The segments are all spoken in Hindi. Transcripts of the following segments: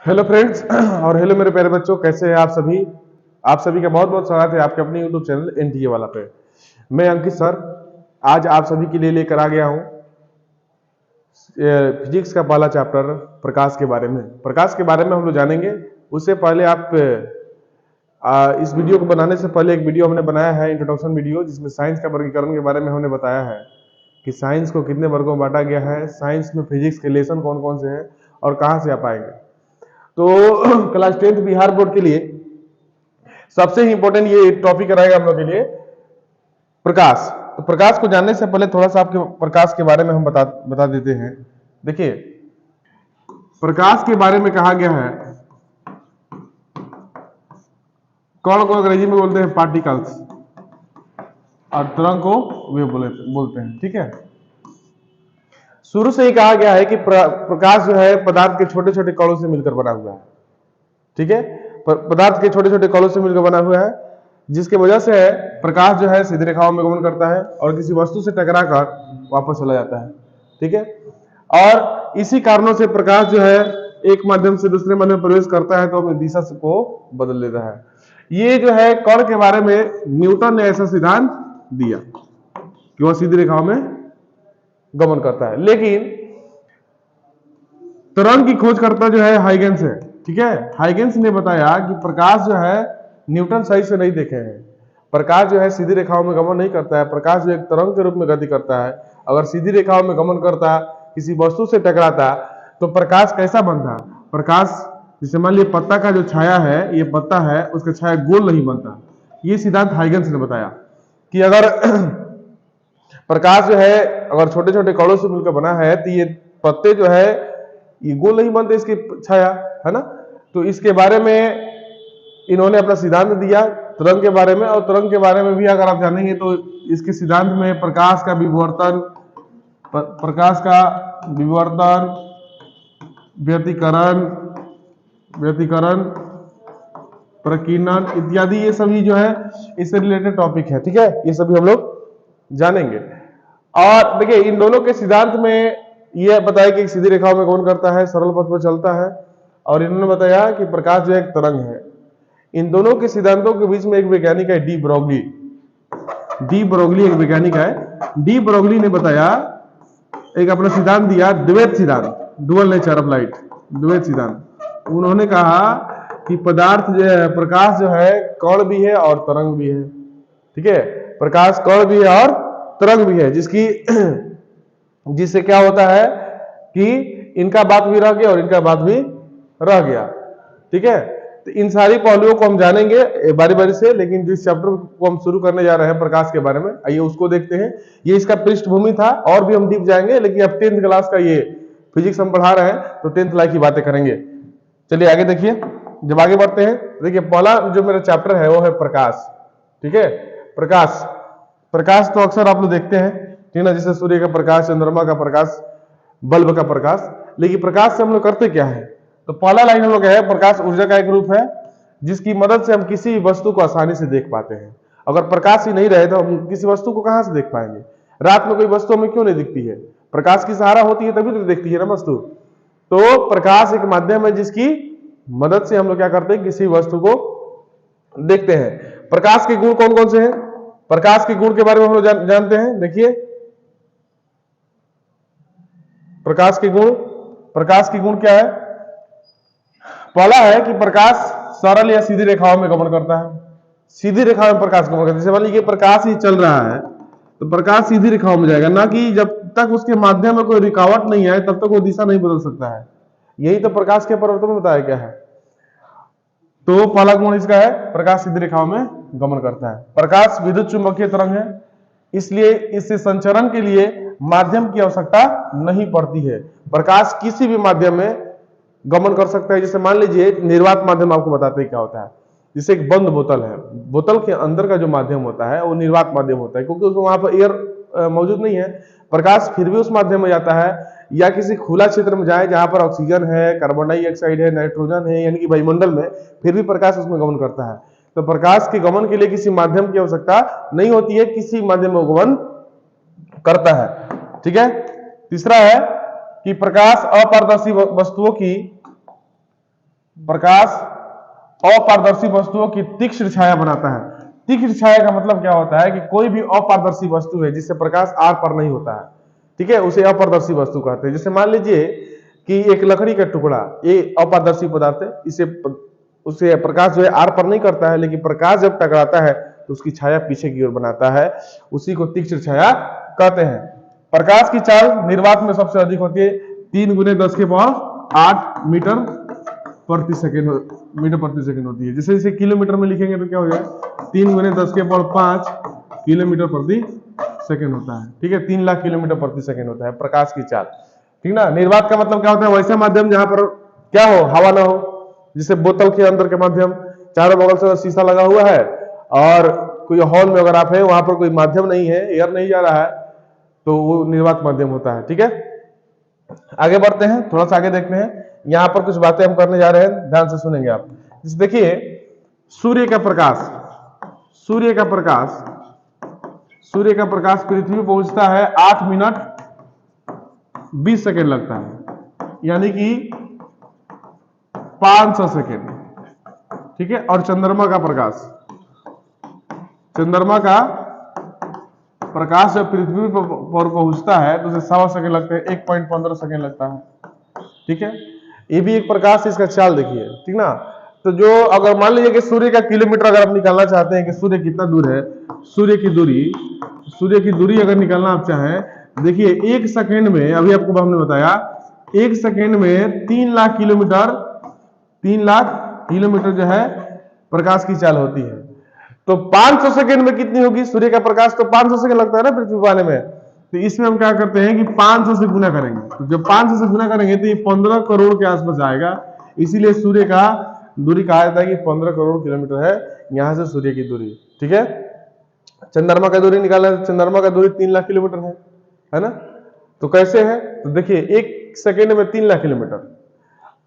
हेलो फ्रेंड्स और हेलो मेरे प्यारे बच्चों, कैसे हैं आप सभी। आप सभी का बहुत बहुत स्वागत है आपके अपने यूट्यूब चैनल एनटीए वाला पे। मैं अंकित सर आज आप सभी के लिए लेकर आ गया हूं फिजिक्स का पहला चैप्टर प्रकाश के बारे में। प्रकाश के बारे में हम लोग जानेंगे। उससे पहले आप इस वीडियो को बनाने से पहले एक वीडियो हमने बनाया है, इंट्रोडक्शन वीडियो, जिसमें साइंस का वर्गीकरण के बारे में हमने बताया है कि साइंस को कितने वर्गों में बांटा गया है, साइंस में फिजिक्स के लेसन कौन कौन से हैं और कहाँ से आ पाएंगे। तो क्लास 10th बिहार बोर्ड के लिए सबसे ही इंपॉर्टेंट ये टॉपिक रहेगा हम लोग के लिए प्रकाश। तो प्रकाश को जानने से पहले थोड़ा सा आपके प्रकाश के बारे में हम बता देते हैं। देखिए, प्रकाश के बारे में कहा गया है, कौन कौन अंग्रेजी में बोलते हैं पार्टिकल्स, और तरंग को वे बोलते हैं। ठीक है, शुरू से ही कहा गया है कि प्रकाश जो है पदार्थ के छोटे छोटे कणों से मिलकर बना हुआ है। ठीक है, पदार्थ के छोटे छोटे कणों से मिलकर बना हुआ है, जिसके वजह से प्रकाश जो है सीधी रेखाओं में गमन करता है और किसी वस्तु से टकराकर वापस चला जाता है। ठीक है, और इसी कारणों से प्रकाश जो है एक माध्यम से दूसरे माध्यम में प्रवेश करता है तो अपनी दिशा को बदल देता है। ये जो है कण के बारे में न्यूटन ने ऐसा सिद्धांत दिया कि वह सीधी रेखाओं में गमन करता है। लेकिन तरंग की खोज करता जो है हाइगेंस है। ठीक है, हाइगेंस ने बताया कि प्रकाश जो है न्यूटन सही से नहीं देखे हैं। प्रकाश जो है सीधी रेखाओं में गमन नहीं करता है, प्रकाश जो एक तरंग के रूप में गति करता है। अगर सीधी रेखाओं में गमन करता, किसी वस्तु से टकराता, तो प्रकाश कैसा बनता। प्रकाश जैसे मान लीजिए पत्ता का जो छाया है, ये पत्ता है, उसका छाया गोल नहीं बनता। ये सिद्धांत हाइगेंस ने बताया कि अगर प्रकाश जो है अगर छोटे छोटे कणों से मिलकर बना है तो ये पत्ते जो है ये गोल नहीं बनते, इसकी छाया है ना। तो इसके बारे में इन्होंने अपना सिद्धांत दिया तरंग के बारे में। और तरंग के बारे में भी अगर आप जानेंगे तो इसके सिद्धांत में प्रकाश का विवर्तन, व्यतिकरण, प्रकीर्णन इत्यादि, ये सभी जो है इससे रिलेटेड टॉपिक है। ठीक है, ये सभी हम लोग जानेंगे। और देखिए, इन दोनों के सिद्धांत में यह बताया कि सीधी रेखाओं में गमन करता है, सरल पथ पर चलता है, और इन्होंने बताया कि प्रकाश जो एक तरंग है। इन दोनों के सिद्धांतों के बीच में एक वैज्ञानिक है डी ब्रोगली एक वैज्ञानिक है। डी ब्रोगली ने बताया, एक अपना सिद्धांत दिया, द्वैत सिद्धांत, डुअल नेचर ऑफ लाइट, द्वैत सिद्धांत। उन्होंने कहा कि पदार्थ जो है, प्रकाश जो है कण भी है और तरंग भी है। ठीक है, प्रकाश कण भी है और तरंग भी है, जिससे क्या होता है कि इनका बात भी रह गया और इनका बात भी रह गया। ठीक है, तो इन सारी पहलुओं को हम जानेंगे बारी बारी से। लेकिन जिस चैप्टर को हम शुरू करने जा रहे हैं प्रकाश के बारे में, आइए उसको देखते हैं। ये इसका पृष्ठभूमि था, और भी हम डीप जाएंगे, लेकिन अब 10th क्लास का ये फिजिक्स हम पढ़ा रहे हैं तो 10th लाइक की बातें करेंगे। चलिए आगे देखिए। जब आगे बढ़ते हैं, देखिए पहला जो मेरा चैप्टर है वो है प्रकाश। ठीक है, प्रकाश तो अक्सर आप लोग देखते हैं, ठीक ना, जैसे सूर्य का प्रकाश, चंद्रमा का प्रकाश, बल्ब का प्रकाश। लेकिन प्रकाश से हम लोग करते क्या है? तो पहला लाइन हम लोग है, प्रकाश ऊर्जा का एक रूप है जिसकी मदद से हम किसी वस्तु को आसानी से देख पाते हैं। अगर प्रकाश ही नहीं रहे तो हम किसी वस्तु को कहां से देख पाएंगे? रात में कोई वस्तु हमें क्यों नहीं दिखती है? प्रकाश की सहारा होती है तभी तो दिखती है ना वस्तु। तो प्रकाश एक माध्यम है जिसकी मदद से हम लोग क्या करते हैं, किसी वस्तु को देखते हैं। प्रकाश के गुण कौन कौन से हैं? प्रकाश के गुण के बारे में हम लोग जानते हैं। देखिए, प्रकाश के गुण क्या है? पहला है कि प्रकाश सरल या सीधी रेखाओं में गमन करता है। सीधी रेखाओं में प्रकाश गमन करता है। जैसे मान लीजिए प्रकाश ही चल रहा है तो प्रकाश सीधी रेखाओं में जाएगा, ना कि जब तक उसके माध्यम में कोई रुकावट नहीं आए तब तक वो दिशा नहीं बदल सकता है। यही तो प्रकाश के परिवर्तन में बताया गया है। तो पहला गुण इसका है, प्रकाश सीधी रेखाओं में गमन करता है। प्रकाश विद्युत चुंबकीय तरंग है, इसलिए इससे संचरण के लिए माध्यम की आवश्यकता नहीं पड़ती है। प्रकाश किसी भी माध्यम में गमन कर सकता है। जैसे मान लीजिए निर्वात माध्यम, आपको बताते हैं क्या होता है। जैसे एक बंद बोतल है, बोतल के अंदर का जो माध्यम होता है वो निर्वात माध्यम होता है, क्योंकि उसमें वहां पर एयर मौजूद नहीं है। प्रकाश फिर भी उस माध्यम में जाता है, या किसी खुला क्षेत्र में जाए जहां पर ऑक्सीजन है, कार्बन डाइऑक्साइड है, नाइट्रोजन है, यानी कि वायुमंडल में, फिर भी प्रकाश उसमें गमन करता है। तो प्रकाश के गमन के लिए किसी माध्यम की आवश्यकता नहीं होती है, किसी माध्यम में गमन करता है। ठीक है, तीसरा है कि प्रकाश अपारदर्शी वस्तुओं की प्रकाश अपारदर्शी वस्तुओं की तीक्ष्ण छाया बनाता है। तीक्ष्ण छाया का मतलब क्या होता है कि कोई भी अपारदर्शी वस्तु है जिससे प्रकाश आर पार नहीं होता है, ठीक है, उसे अपारदर्शी वस्तु कहते हैं। जैसे मान लीजिए कि एक लकड़ी का टुकड़ा, ये अपारदर्शी पदार्थ है, इसे उसे प्रकाश जो है आर पार नहीं करता है, लेकिन प्रकाश जब टकराता है तो उसकी छाया पीछे की ओर बनाता है, उसी को तीक्ष्ण छाया कहते हैं। प्रकाश की चाल निर्वात में सबसे अधिक होती है, 3 × 10⁸ मीटर प्रति सेकंड होती है। जैसे इसे किलोमीटर में लिखेंगे तो क्या हो जाएगा, 3 × 10⁵ किलोमीटर प्रति सेकंड होता है, ठीक है, 3 लाख किलोमीटर प्रति सेकंड होता है प्रकाश की चाल, ठीक ना। निर्वात का मतलब क्या होता है, वैसा माध्यम जहां पर क्या हो, हवा ना हो, जिसे बोतल के अंदर के माध्यम, चारों बगल से शीशा लगा हुआ है और कोई हॉल में अगर आप है वहां पर कोई माध्यम नहीं है, एयर नहीं जा रहा है, तो वो निर्वात माध्यम होता है, ठीक है। आगे बढ़ते हैं, थोड़ा सा आगे देखते हैं, यहां पर कुछ बातें हम करने जा रहे हैं, ध्यान से सुनेंगे आप। जैसे देखिए सूर्य का प्रकाश पृथ्वी पर पहुंचता है 8 मिनट 20 सेकेंड लगता है, यानी कि 500 सेकेंड, ठीक है। और चंद्रमा का प्रकाश जब पृथ्वी पर पहुंचता है तो उसे 1.25 सेकेंड लगते हैं, 1.15 सेकेंड लगता है, ठीक है। ये भी एक प्रकाश से इसका चाल देखिए, ठीक ना। तो जो अगर मान लीजिए कि सूर्य का किलोमीटर अगर आप निकालना चाहते हैं कि सूर्य कितना दूर है, सूर्य की दूरी अगर निकालना आप चाहें, देखिए 1 सेकेंड में, अभी आपको हमने बताया 1 सेकेंड में 3 लाख किलोमीटर जो है प्रकाश की चाल होती है। तो 500 सेकेंड में कितनी होगी सूर्य का प्रकाश, तो 500 सेकेंड लगता है ना पृथ्वी पाने में, तो इसमें हम क्या करते हैं कि 500 से गुना करेंगे, तो जब 500 से गुना करेंगे तो ये 15 करोड़ के आसपास आएगा। इसीलिए सूर्य का दूरी कहा जाता है कि 15 करोड़ किलोमीटर है यहां से सूर्य की दूरी, ठीक है। चंद्रमा का दूरी निकालना है, चंद्रमा का दूरी 3 लाख किलोमीटर है ना। तो कैसे है, तो देखिए 1 सेकेंड में 3 लाख किलोमीटर,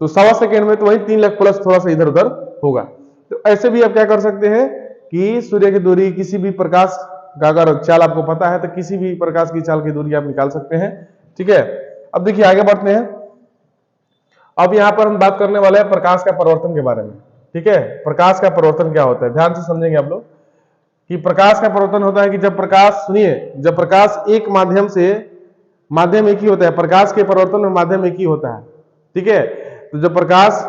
तो 1.25 सेकेंड में तो वही 3 लाख प्लस थोड़ा सा इधर उधर होगा। तो ऐसे भी आप क्या कर सकते हैं कि सूर्य की दूरी, किसी भी प्रकाश का अगर चाल आपको पता है तो किसी भी प्रकाश की चाल की दूरी आप निकाल सकते हैं, ठीक है। अब देखिए आगे बढ़ते हैं, अब यहां पर हम बात करने वाले हैं प्रकाश का परिवर्तन के बारे में, ठीक है। प्रकाश का परिवर्तन क्या होता है, ध्यान से समझेंगे आप लोग कि प्रकाश का परिवर्तन होता है कि जब प्रकाश, सुनिए, जब प्रकाश एक माध्यम से, माध्यम एक ही होता है, प्रकाश के परिवर्तन में माध्यम एक ही होता है, ठीक है। तो जब प्रकाश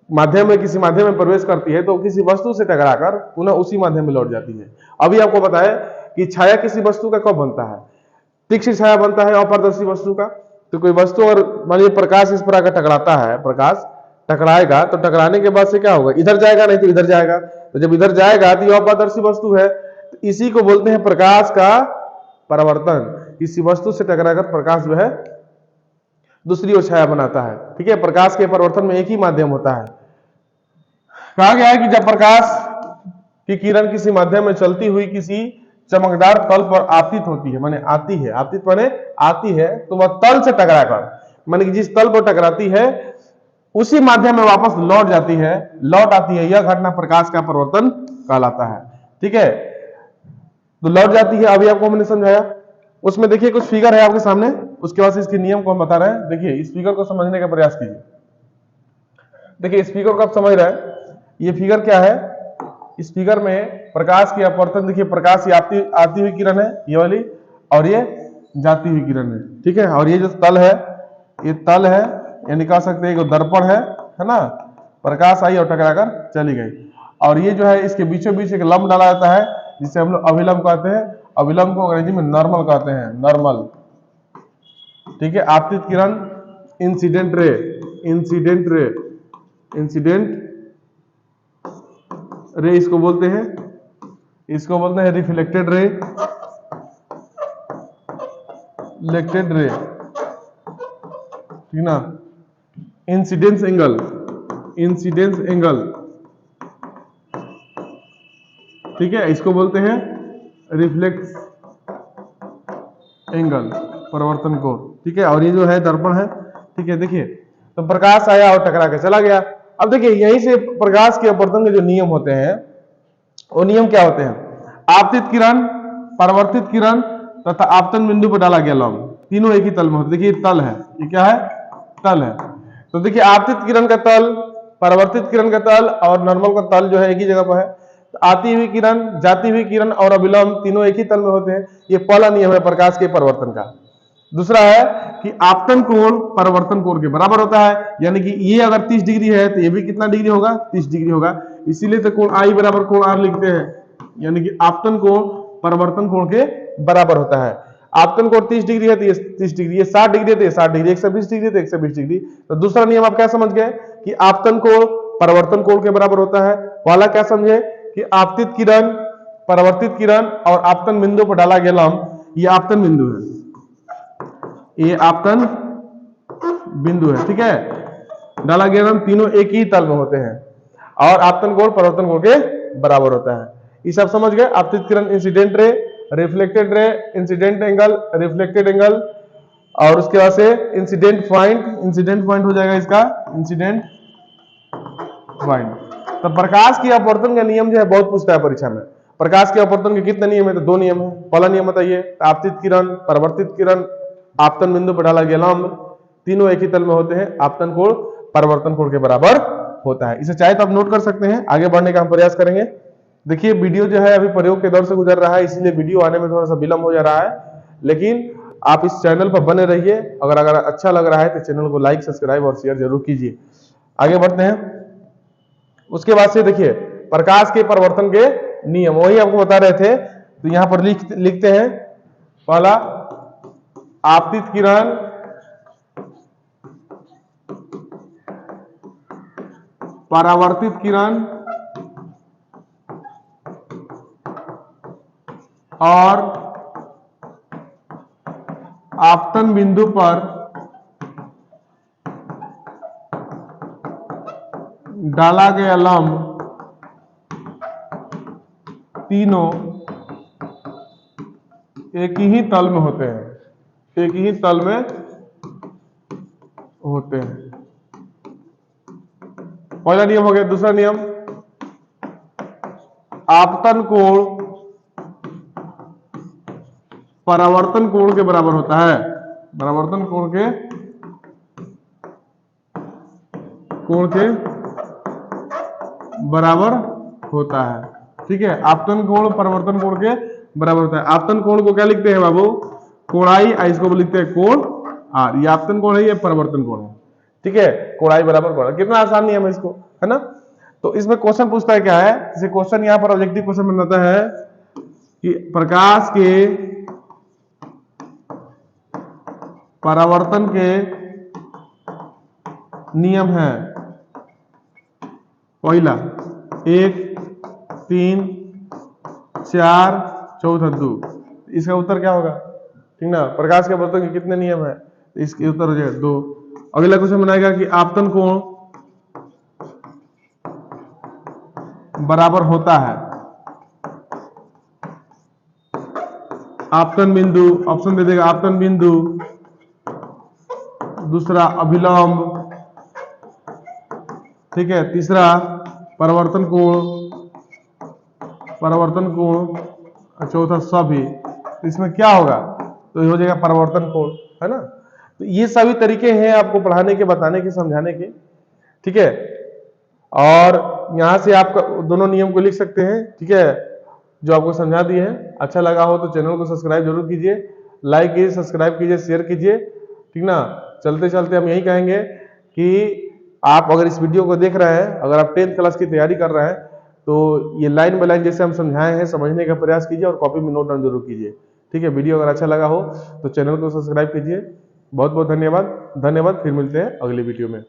माध्यम में, किसी माध्यम में प्रवेश करती है तो किसी वस्तु से टकराकर पुनः उसी माध्यम में लौट जाती है। अभी आपको बताया कि छाया किसी वस्तु का कब बनता है, तीक्ष्ण छाया बनता है अपारदर्शी वस्तु का। तो कोई वस्तु और मान लीजिए प्रकाश इस प्रकार का टकराता है, प्रकाश टकराएगा तो टकराने के बाद से क्या होगा, इधर जाएगा, नहीं तो इधर जाएगा। तो जब इधर जाएगा तो यह अपारदर्शी वस्तु है, तो इसी को बोलते हैं प्रकाश का परावर्तन। किसी वस्तु से टकराकर प्रकाश जो है दूसरी ओर छाया बनाता है, ठीक है। प्रकाश के परिवर्तन में एक ही माध्यम होता है। कहा गया है कि जब प्रकाश की किरण किसी माध्यम में चलती हुई किसी चमकदार तल पर आपतित होती है, माने आती है, आपतित माने आती है, तो वह तल से टकराकर, माने कि जिस तल पर टकराती है उसी माध्यम में वापस लौट आती है, यह घटना प्रकाश का परिवर्तन कहलाता है, ठीक है। तो लौट जाती है, अभी आपको हमने समझाया। उसमें देखिए कुछ फिगर है आपके सामने, उसके बाद इसके नियम को हम बता रहे हैं। देखिए इस फिगर को समझने का प्रयास कीजिए। देखिए इस फिगर को आप समझ रहे हैं, ये फिगर क्या है, इस फिगर में प्रकाश की अपवर्तन, देखिए प्रकाश की आती हुई किरण है ये वाली, और ये जाती हुई किरण है, ठीक है। और ये जो तल है, ये तल है, यानी कह सकते हैं दर्पण है ना। प्रकाश आई और टकराकर चली गई, और ये जो है इसके बीचों बीच एक लंब डाला जाता है जिसे हम लोग अभिलंब कहते हैं। अभिलंब को अंग्रेजी में नॉर्मल कहते हैं, नॉर्मल, ठीक है। आपतित किरण इंसिडेंट रे इसको बोलते हैं, रिफ्लेक्टेड रे, ठीक ना। इंसिडेंस एंगल, ठीक है, इसको बोलते हैं रिफ्लेक्स एंगल, परिवर्तन कोण, ठीक है। और ये जो है दर्पण है, ठीक है। देखिए तो प्रकाश आया और टकरा के चला गया। अब देखिए यहीं से प्रकाश के अपवर्तन के जो नियम होते हैं, वो नियम क्या होते हैं, आपतित किरण, परावर्तित किरण तथा आपतन बिंदु पर डाला गया लंब, तीनों एक ही तल में होते। देखिए तल है, ये क्या है, तल है। तो देखिए आपतित किरण का तल, परावर्तित किरण का तल और नॉर्मल का तल जो है एक ही जगह पर है। तो आती हुई किरण, जाती हुई किरण और अभिलंब तीनों एक ही तल में होते हैं। ये पहला नियम है प्रकाश के परिवर्तन का। दूसरा है कि आपतन कोण परावर्तन कोण के बराबर होता है, यानी कि ये अगर 30 डिग्री है तो ये भी कितना डिग्री होगा, 30 डिग्री होगा। इसीलिए तो कोण आई बराबर कोण आर लिखते हैं, यानी कि आपतन कोण परावर्तन कोण के बराबर होता है। आपतन कोण 30 डिग्री है तो ये 30 डिग्री, ये 60 डिग्री है तो ये 60 डिग्री, 120 डिग्री तो 120 डिग्री। तो दूसरा नियम आप क्या समझ गए कि आपतन कोण परावर्तन कोण के बराबर होता है। पहला क्या समझे कि आपतित किरण, परावर्तित किरण और आपतन बिंदु पर डाला गया लंब, ये आपतन बिंदु है, ये आपतन बिंदु है, ठीक है। डाला गया लंब तीनों एक ही तल में होते हैं और आपतन कोण परावर्तन कोण के बराबर होता है। ये सब समझ गए। आपतित किरण incident ray, reflected ray, incident angle, reflected angle, और उसके बाद से इंसिडेंट पॉइंट हो जाएगा इसका इंसिडेंट पॉइंट। तो प्रकाश की अपवर्तन का नियम जो है बहुत पूछता है परीक्षा में। प्रकाश के अपवर्तन के कितने नियम है, तो 2 नियम है। पहला नियम बताइए, आपतित किरण, परावर्तित किरण, आपतन बिंदु पर डाला गया लंब तीनों एक ही तल में होते हैं, आपतन कोण परावर्तन कोण के बराबर होता है। इसे चाहे तो आप नोट कर सकते हैं। आगे बढ़ने का हम प्रयास करेंगे। देखिए वीडियो जो है अभी प्रयोग के दौर से गुजर रहा है, इसलिए वीडियो आने में थोड़ा सा विलंब हो जा रहा है, लेकिन आप इस चैनल पर बने रहिए। अगर अच्छा लग रहा है तो चैनल को लाइक, सब्सक्राइब और शेयर जरूर कीजिए। आगे बढ़ते हैं। उसके बाद से देखिए प्रकाश के परिवर्तन के नियम वही आपको बता रहे थे, तो यहां पर लिखते हैं। पहला, आपतित किरण, परावर्तित किरण और आपतन बिंदु पर डाला गया लंब तीनों एक ही तल में होते हैं, एक ही तल में होते हैं। पहला नियम हो गया। दूसरा नियम, आपतन कोण परावर्तन कोण के बराबर होता है, परावर्तन कोण के बराबर होता है, ठीक है। आपतन कोण परावर्तन कोण के बराबर होता है। आपतन कोण को क्या लिखते हैं बाबू, कोणाई, इसको लिखते हैं कोण आर। ये आपतन कोण है, ये परावर्तन कोण है, ठीक है। कोणाई बराबर कोण। कितना आसान नियम है इसको, है ना। तो इसमें क्वेश्चन पूछता है क्या है, जैसे क्वेश्चन यहां पर ऑब्जेक्टिव क्वेश्चन बनाता है कि प्रकाश के परावर्तन के नियम है। पहला 1, 3, 4, चौथा 2। इसका उत्तर क्या होगा, ठीक ना। प्रकाश के अपवर्तन के कितने नियम है, इसके उत्तर हो जाएगा 2। अगला क्वेश्चन बनाएगा कि आपतन कोण बराबर होता है आपतन बिंदु, ऑप्शन दे देगा आपतन बिंदु, दूसरा अभिलंब, ठीक है, तीसरा परावर्तन कोण, चौथा सभी। इसमें क्या होगा, तो ये हो जाएगा परावर्तन कोण, है ना। तो ये सभी तरीके हैं आपको पढ़ाने के, बताने के, समझाने के, ठीक है। और यहां से आप दोनों नियम को लिख सकते हैं, ठीक है, जो आपको समझा दिए हैं। अच्छा लगा हो तो चैनल को सब्सक्राइब जरूर कीजिए, लाइक कीजिए, सब्सक्राइब कीजिए, शेयर कीजिए, ठीक ना। चलते चलते हम यही कहेंगे कि आप अगर इस वीडियो को देख रहे हैं, अगर आप 10th क्लास की तैयारी कर रहे हैं, तो ये लाइन बाय लाइन जैसे हम समझाए हैं समझने का प्रयास कीजिए और कॉपी में नोट डाउन जरूर कीजिए, ठीक है। वीडियो अगर अच्छा लगा हो तो चैनल को सब्सक्राइब कीजिए। बहुत बहुत धन्यवाद। फिर मिलते हैं अगली वीडियो में।